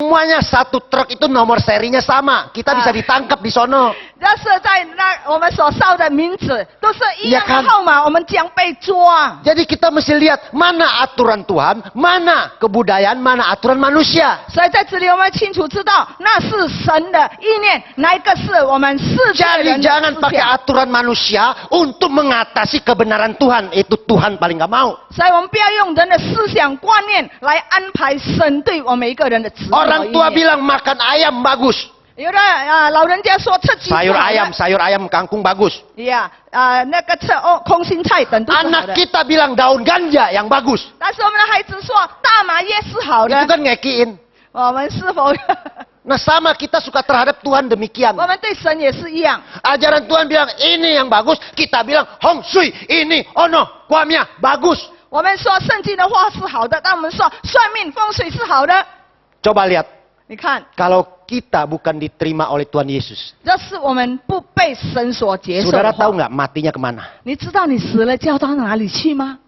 semuanya satu truk itu nomor serinya sama. Kita bisa ditangkap di sono. 但是在那我们所烧的名字都是一样 Ya kan? 的号码，我们将被抓。 Jadi kita mesti lihat mana aturan Tuhan, mana kebudayaan, mana aturan manusia. 所以在这里我们清楚知道，那是神的意念，哪一个是我们世界 Jadi 人的 jangan 思 pakai 想。 aturan manusia untuk mengatasi kebenaran Tuhan. Itu Tuhan paling gak mau. 所以我们不要用人的思想观念来安排神对我们每一个人的旨意和 Orang 意 tua 念。 bilang makan ayam bagus. 有的老人家说吃鸡是 Sayur 好的 ayam kangkung bagus. 呀那个吃空心菜等都是好 Anak 的。 kita bilang daun ganja yang bagus. 但是我们的孩子说大麻叶是好 Itu 的， kan ngekiin. 我们是否？ Nah sama kita suka terhadap Tuhan demikian. 我们对神也是一样。 Ajaran Tuhan bilang ini yang bagus, kita bilang Hong Sui ini ono kuamnya bagus. 我们说圣经的话是好的，但我们说算命风水是好的。 Coba lihat, 你看， kalau kita bukan diterima oleh Tuhan Yesus, 这是我们不被神所接受 saudara 的话 tahu nggak matinya kemana? 你知道你死了就要到哪里去吗？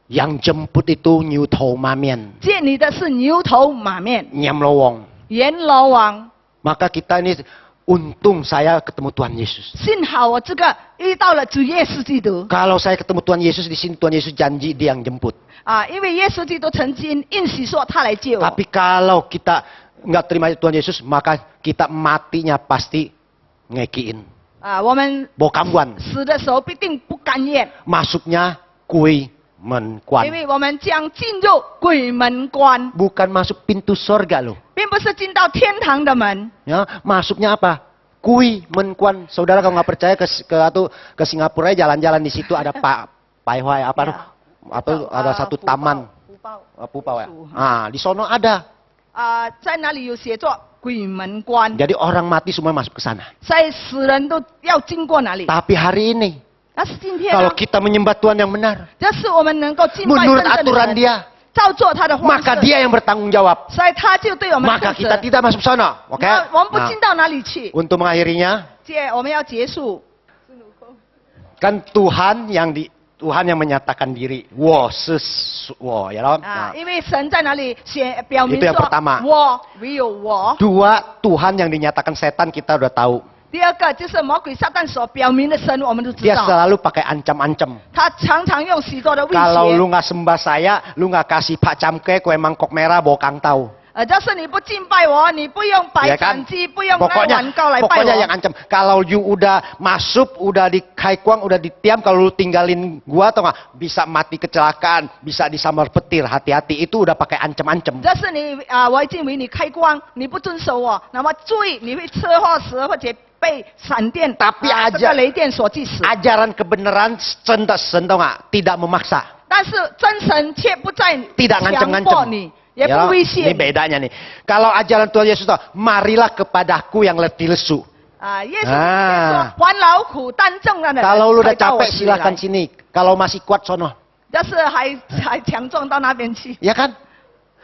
Yang jemput itu New Mamian, 见你的是牛头马面， Nyam Lowong. 阎罗王。 Maka kita ini untung saya ketemu Tuhan Yesus. 幸好我这个遇到了主耶稣基督 Kalau saya ketemu Tuhan Yesus di sini, Tuhan Yesus janji dia yang jemput. 因为耶稣基督曾经应许说他来接我。 Tapi kalau kita nggak terima Tuhan Yesus, maka kita matinya pasti ngekiin. 我们 Bokamguan. 死的时候必定不甘愿， Masuknya kui 因 menkuan. 为我们将进入鬼门关， Bukan masuk pintu sorga loh. 并不是进到天堂的门。 Ya, masuknya apa? Kui menkuan. Saudara kalau nggak percaya ke Singapura jalan-jalan di situ ada Pak Paiwai apa Ya. tuh? Atau ada satu taman. Pupau ya. Ah, di sono ada. 在那里有写作鬼门关， Jadi orang mati semua masuk ke sana. 所以死人都要经过哪里？ Tapi hari ini 但是今天 kalau 呢， kita menyembah Tuhan yang benar, 这是我们能够敬拜 menurut 真正的 aturan 人， dia, 照做他的方 maka 式， dia yang bertanggung jawab. 所以他就对我们 Maka 负 kita 责。 tidak masuk sana, oke? 那我们不 Nah, 进到哪里去？ untuk mengakhirinya, 我们要结束。 kan Tuhan yang menyatakan diri, wo ya loh. 因为神在哪里表明 Itu yang 说 pertama 我唯有我。 Dua, Tuhan yang dinyatakan setan kita udah tahu. 第二个就是魔鬼撒旦所表明的神，我们都知 Dia 道， selalu pakai ancam-ancam. 他常常用许多的威 Kalau 胁 lu。nggak sembah saya, lu nggak kasih Pak Camke kue mangkok merah bokang tahu. 就是你不敬拜我，你不用摆 Ya 产 kan? 鸡，不用拿碗糕来拜 Pokoknya yang 我。 ancam. Kalau you udah masuk, udah di kaikuang, udah ditiam, kalau lu tinggalin gua atau nggak, bisa mati kecelakaan, bisa disambar petir, hati-hati. Itu udah pakai ancam-ancam. 这是你我已经为你开光，你不遵守我，那么注意你会车祸死或者被闪电 Tapi 这个雷电所击死。 Ajaran kebenaran tau nggak? Tidak memaksa. 但是真神却不再 Tidak 强迫 ngancam-ngancam. 你，也 Ya 不 loh, 威胁 ini 你。 bedanya nih. Kalau ajaran Tuhan Yesus tuh, marilah kepadaku yang letih lesu. 耶稣说还劳苦担重担的人 Kalau lu udah 才到我 capek 这里来 silahkan sini. Kalau masih kuat sono. 就是还强壮到那边去。 Ya kan?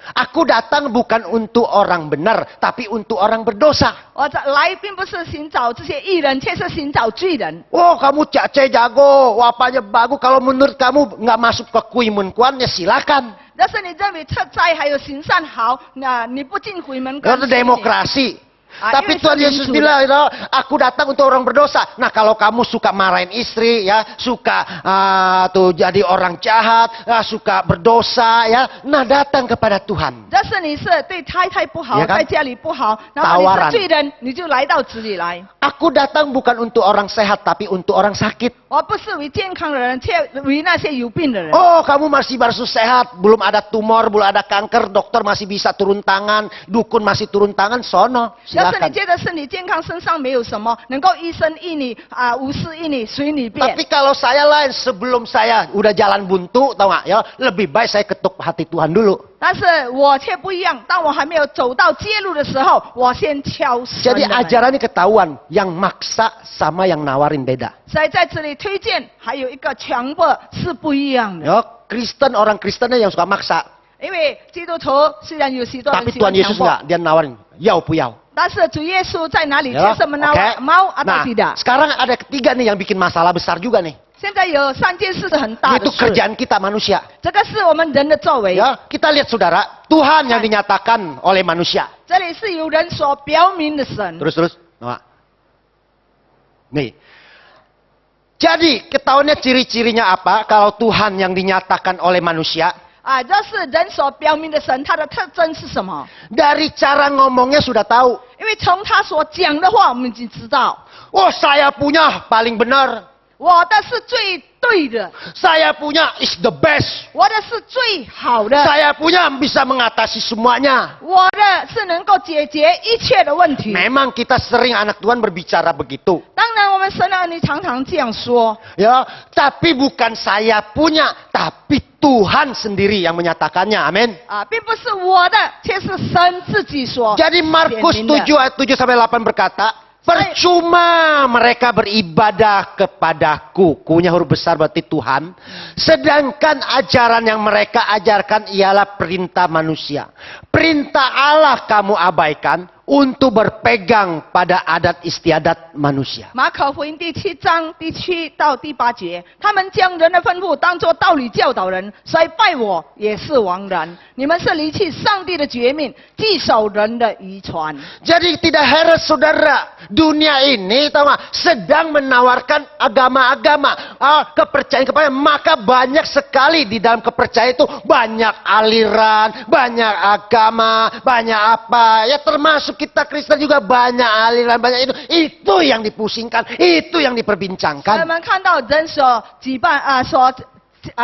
Aku datang bukan untuk orang benar, tapi untuk orang berdosa. 我来并不是寻找这些艺人，却是寻找罪人。 Oh, kamu cak jago, wapanya bagus. Kalau menurut kamu nggak masuk ke kuimun kuan, ya silakan. 但是你认为特灾还有行善好，那你不进鬼门关 Itu。demokrasi. Tapi ini Tuhan Yesus sudah. bilang, aku datang untuk orang berdosa. Nah, kalau kamu suka marahin istri, ya, suka tuh jadi orang jahat, suka berdosa, ya, nah datang kepada Tuhan. 但是你是对太太不好， Ya kan? 在家里不好，然后你 Tawaran. 是罪人，你就来到这里来。 Aku datang bukan untuk orang sehat, tapi untuk orang sakit. 我不是为健康的人，却为那些有病的人。 Oh, kamu masih baru sehat, belum ada tumor, belum ada kanker, dokter masih bisa turun tangan, dukun masih turun tangan, sono, 要是你 silakan. 觉得身体健康，身上没有什么，能够医生医你无私医你，随你便。 Tapi kalau saya lain, sebelum saya udah jalan buntu, tau nggak? Ya, lebih baik saya ketuk hati Tuhan dulu. 但是我却不一样，当我还没有走到街路的时候，我先敲神 Jadi 的门。 ajarannya ketahuan, yang maksa sama yang nawarin beda. 所以在这里推荐，还有一个强迫是不一样的。 Ya, orang Kristennya yang suka maksa. 因为基督徒虽然有许多人 Tapi 喜 Tuhan 欢强 Yesus 迫， nggak, dia nawarin, yau puyau. 但是主耶稣在哪里？ Ya, 就是 oke. mau atau Nah, tidak？ sekarang ada ketiga nih yang bikin masalah besar juga nih. 现在有3件事是很大 Itu 的事， kerjaan kita manusia. 这个是我们人的作为。 Ya, kita lihat saudara, Tuhan yang dinyatakan oleh manusia. 这里是有人所表明的神。 Terus. Nah. Nih. Jadi, ketahuannya ciri-cirinya apa kalau Tuhan yang dinyatakan oleh manusia? 啊，这是人所表明的神，它的特征是什么？ Dari cara ngomongnya sudah tahu. 因为从他所讲的话，我们已经知道， Oh, saya punya paling benar. 我的是最对的， Saya punya is the best. 我的是最好的， Saya punya bisa mengatasi semuanya. 我的是能够解决一切的问题。 Memang kita sering anak Tuhan berbicara begitu. 当然，我们神儿女常常这样说， Ya, tapi bukan saya punya, tapi Tuhan sendiri yang menyatakannya. Amin. 啊，并不是我的，却是神自己说。 Jadi Markus 显明的 7 ayat 7 sampai 8 berkata, percuma mereka beribadah kepadaku. Kunya huruf besar berarti Tuhan. Sedangkan ajaran yang mereka ajarkan ialah perintah manusia. Perintah Allah kamu abaikan untuk berpegang pada adat istiadat manusia. 马可福音第7章第7到第8节，他们将人的吩咐当作道理教导人，所以拜我也是枉然。你们是离弃上帝的诫命，既守人的遗传。 Jadi tidak heran saudara, dunia ini tahu nggak, sedang menawarkan agama-agama, kepercayaan kepada, maka banyak sekali di dalam kepercayaan itu banyak aliran, banyak agama, banyak apa, ya termasuk kita Kristen juga banyak aliran, banyak itu yang dipusingkan, itu yang 我 diperbincangkan. 们看到人所举办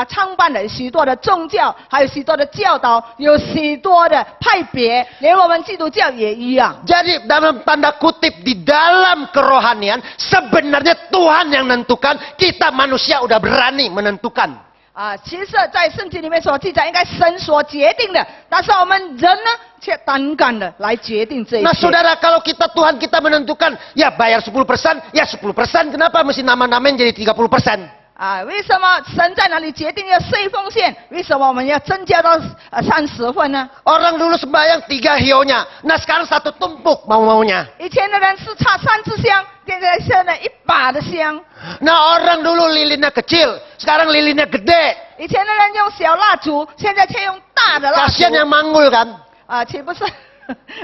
创办的许多的宗教，还有许多的教导，有许多的派别，连我们基督教也一样。 Jadi dalam tanda kutip di dalam kerohanian sebenarnya Tuhan yang menentukan, kita manusia udah berani menentukan. 啊，其实，在圣经里面所记载，应该神所决定的，但是我们人呢，却胆敢的来决定这一 Nah 切。 saudara, kalau kita Tuhan kita menentukan, ya bayar 10%, ya 10%, kenapa mesti nama-namain jadi 30%? 啊，为什么神在哪里决定要税奉献？为什么我们要增加到30份呢？ Orang dulu sembahyang 3 hionya, nah sekarang 1 tumpuk mau-maunya. 以前的人是插3支香，现在1把的香。 Nah orang dulu lilinnya kecil, sekarang lilinnya gede. 以前的人用小蜡烛，现在却用大的蜡烛。 Kasian yang manggul kan? 啊，岂不是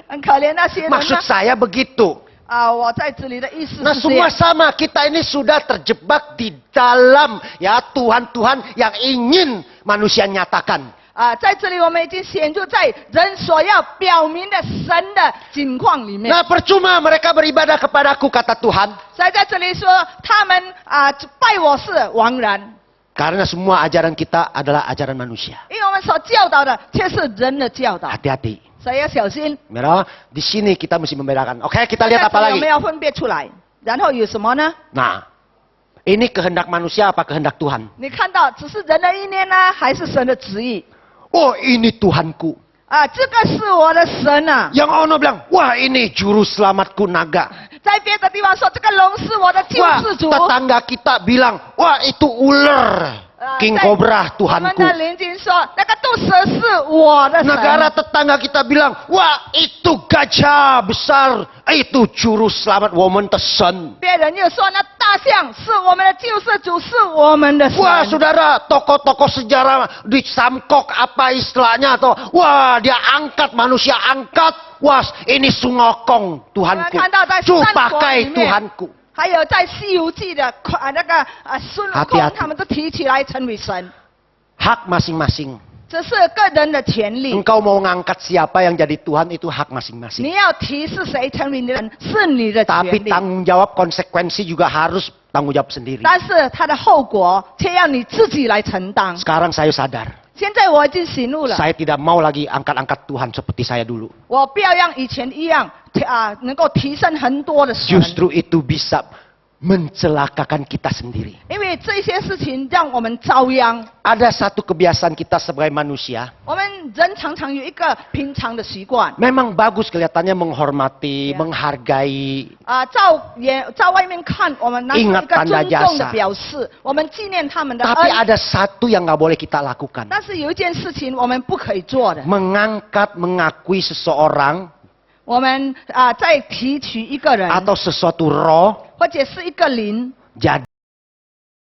很可怜那些人吗？ Maksud saya begitu. 啊，我在这里的意思 Nah 是这 semua 样。 sama, kita ini sudah terjebak di dalam ya Tuhan-Tuhan yang ingin manusia nyatakan. 啊，在这里我们已经显入在人所要表明的神的境况里面。 Nah percuma mereka beribadah kepadaku, kata Tuhan. 所以在这里说，他们啊拜我是枉然， Karena semua ajaran kita adalah ajaran manusia. 因为我们所教导的却是人的教导， Hati-hati. 所以要小心。 Merah, di sini kita mesti membedakan. Oke, kita 在 lihat 这 apa 里我 lagi. 们要分别出来，然后有什么呢？ Nah, ini kehendak manusia apa kehendak Tuhan? 你看到只是人的意念呢，还是神的旨意？ Oh, ini Tuhanku. 啊，这个是我的神啊！ Yang ono bilang, wah ini juru selamatku naga. 在别的地方说，这个龙是我的救 Wah, 世主。 tetangga kita bilang, wah itu ular. King 在 Cobra 我们 Tuhanku. 的邻居说，那个毒蛇是我的神。 Negara tetangga kita bilang, wah itu gajah besar. Itu juru selamat woman tesan. 别人又说，那大象是我们的救世主，是我们的神。 Wah saudara, tokoh-tokoh sejarah disamkok apa istilahnya atau wah dia angkat, manusia angkat. Wah ini Sungokong 我们 Tuhanku. 看到在 Su 三国 pakai 里面， Tuhanku. 还有在《西游记》的那个孙悟 Hati-hati 空，他们都提起来成为神， Hak masing-masing. 这是个人的权利。 Engkau mau ngangkat siapa yang jadi Tuhan itu hak masing-masing. 你要提是谁成为你的人，是你的权 Tapi 利。 tanggung jawab konsekuensi juga harus tanggung jawab sendiri. 但是它的后果却要你自己来承担。 Sekarang saya sadar, 现在我已经醒悟了， saya tidak mau lagi angkat-angkat Tuhan seperti saya dulu. 我不要像以前一样能够提升很多的神， Justru itu bisa mencelakakan kita sendiri. 因为这些事情让我们遭殃。 Ada satu kebiasaan kita sebagai manusia. 我们人常常有一个平常的习惯 Memang bagus kelihatannya menghormati, Ya. menghargai. 啊，在外面看，我们那是一 Ingat 个 tanda 尊重的 jasa 表示，我们纪念他们的 Tapi 恩。 ada satu yang nggak boleh kita lakukan. 但是有一件事情我们不可以做的， Mengangkat, mengakui seseorang 我们在提取一个人 atau sesuatu roh 或者是一个灵， jadi